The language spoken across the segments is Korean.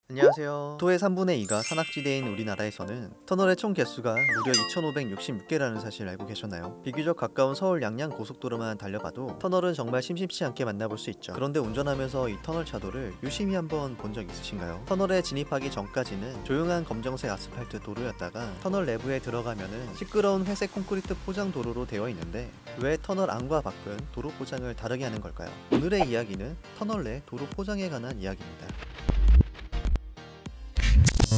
안녕하세요. 토의 3분의 2가 산악지대인 우리나라에서는 터널의 총 개수가 무려 2,566개라는 사실 알고 계셨나요? 비교적 가까운 서울 양양 고속도로만 달려봐도 터널은 정말 심심치 않게 만나볼 수 있죠. 그런데 운전하면서 이 터널 차도를 유심히 한번 본 적 있으신가요? 터널에 진입하기 전까지는 조용한 검정색 아스팔트 도로였다가 터널 내부에 들어가면은 시끄러운 회색 콘크리트 포장 도로로 되어 있는데 왜 터널 안과 밖은 도로 포장을 다르게 하는 걸까요? 오늘의 이야기는 터널 내 도로 포장에 관한 이야기입니다.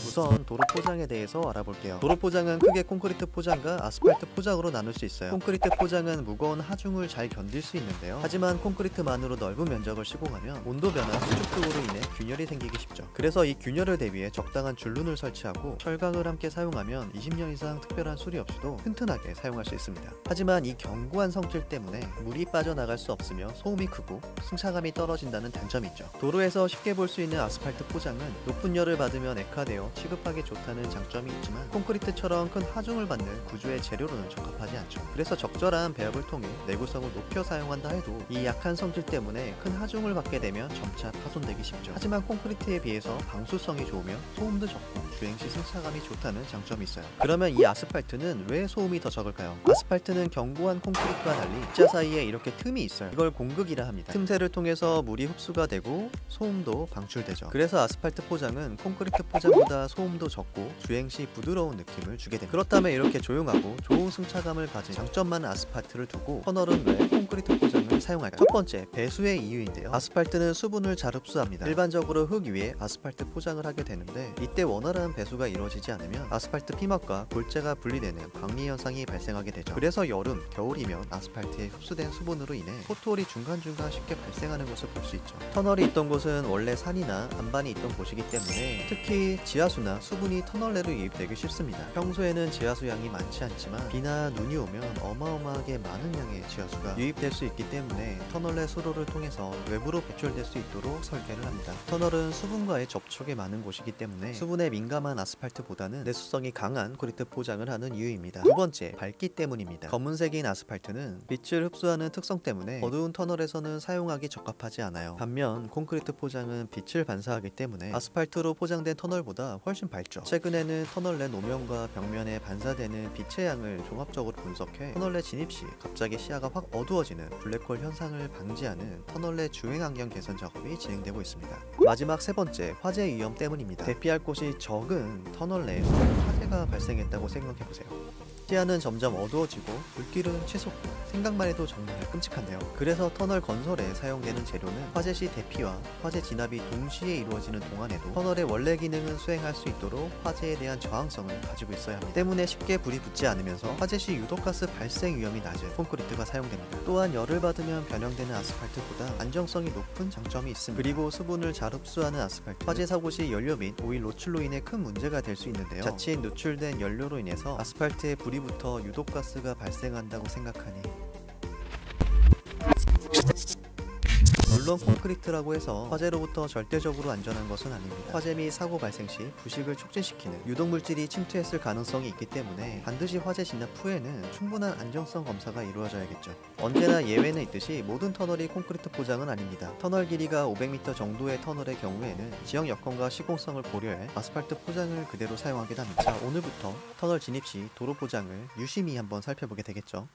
우선 도로 포장에 대해서 알아볼게요. 도로 포장은 크게 콘크리트 포장과 아스팔트 포장으로 나눌 수 있어요. 콘크리트 포장은 무거운 하중을 잘 견딜 수 있는데요. 하지만 콘크리트만으로 넓은 면적을 시공하면 온도 변화, 수축 등으로 인해 균열이 생기기 쉽죠. 그래서 이 균열을 대비해 적당한 줄눈을 설치하고 철강을 함께 사용하면 20년 이상 특별한 수리 없이도 튼튼하게 사용할 수 있습니다. 하지만 이 견고한 성질 때문에 물이 빠져나갈 수 없으며 소음이 크고 승차감이 떨어진다는 단점이 있죠. 도로에서 쉽게 볼 수 있는 아스팔트 포장은 높은 열을 받으면 액화되어 취급하기 좋다는 장점이 있지만 콘크리트처럼 큰 하중을 받는 구조의 재료로는 적합하지 않죠. 그래서 적절한 배합을 통해 내구성을 높여 사용한다 해도 이 약한 성질 때문에 큰 하중을 받게 되면 점차 파손되기 쉽죠. 하지만 콘크리트에 비해서 방수성이 좋으며 소음도 적고 주행시 승차감이 좋다는 장점이 있어요. 그러면 이 아스팔트는 왜 소음이 더 적을까요? 아스팔트는 견고한 콘크리트와 달리 입자 사이에 이렇게 틈이 있어요. 이걸 공극이라 합니다. 틈새를 통해서 물이 흡수가 되고 소음도 방출되죠. 그래서 아스팔트 포장은 콘크리트 포장보다 소음도 적고 주행시 부드러운 느낌을 주게 됩니다. 그렇다면 이렇게 조용하고 좋은 승차감을 가진 장점 많은 아스팔트를 두고 터널은 왜 콘크리트 포장을 사용할까요? 첫 번째, 배수의 이유인데요. 아스팔트는 수분을 잘 흡수합니다. 일반적으로 흙 위에 아스팔트 포장을 하게 되는데 이때 원활한 배수가 이루어지지 않으면 아스팔트 피막과 골재가 분리되는 방리 현상이 발생하게 되죠. 그래서 여름, 겨울이면 아스팔트에 흡수된 수분으로 인해 포토홀이 중간중간 쉽게 발생하는 것을 볼 수 있죠. 터널이 있던 곳은 원래 산이나 안반이 있던 곳이기 때문에 특히 지하수나 수분이 터널 내로 유입되기 쉽습니다. 평소에는 지하수 양이 많지 않지만 비나 눈이 오면 어마어마하게 많은 양의 지하수가 유입될 수 있기 때문에 터널 내 수로를 통해서 외부로 배출될 수 있도록 설계를 합니다. 터널은 수분과의 접촉이 많은 곳이기 때문에 수분에 민감한 아스팔트보다는 내수성이 강한 콘크리트 포장을 하는 이유입니다. 두 번째, 밝기 때문입니다. 검은색인 아스팔트는 빛을 흡수하는 특성 때문에 어두운 터널에서는 사용하기 적합하지 않아요. 반면 콘크리트 포장은 빛을 반사하기 때문에 아스팔트로 포장된 터널보다 훨씬 밝죠. 최근에는 터널 내 노면과 벽면에 반사되는 빛의 양을 종합적으로 분석해 터널 내 진입 시 갑자기 시야가 확 어두워지는 블랙홀 현상을 방지하는 터널 내 주행 환경 개선 작업이 진행되고 있습니다. 마지막 세 번째, 화재 위험 때문입니다. 대피할 곳이 적은 터널 내에서 화재가 발생했다고 생각해보세요. 시야는 점점 어두워지고 불길은 치솟고 생각만 해도 정말 끔찍한데요. 그래서 터널 건설에 사용되는 재료는 화재 시 대피와 화재 진압이 동시에 이루어지는 동안에도 터널의 원래 기능은 수행할 수 있도록 화재에 대한 저항성을 가지고 있어야 합니다. 때문에 쉽게 불이 붙지 않으면서 화재 시 유독가스 발생 위험이 낮은 콘크리트가 사용됩니다. 또한 열을 받으면 변형되는 아스팔트보다 안정성이 높은 장점이 있습니다. 그리고 수분을 잘 흡수하는 아스팔트, 화재 사고 시 연료 및 오일 노출로 인해 큰 문제가 될 수 있는데요. 자칫 노출된 연료로 인해서 아스팔트에 불이 붙어 유독가스가 발생한다고 생각하니 물론 콘크리트라고 해서 화재로부터 절대적으로 안전한 것은 아닙니다. 화재 및 사고 발생 시 부식을 촉진시키는 유독물질이 침투했을 가능성이 있기 때문에 반드시 화재 진압 후에는 충분한 안정성 검사가 이루어져야겠죠. 언제나 예외는 있듯이 모든 터널이 콘크리트 포장은 아닙니다. 터널 길이가 500m 정도의 터널의 경우에는 지역 여건과 시공성을 고려해 아스팔트 포장을 그대로 사용하게 합니다. 자, 오늘부터 터널 진입 시 도로 포장을 유심히 한번 살펴보게 되겠죠.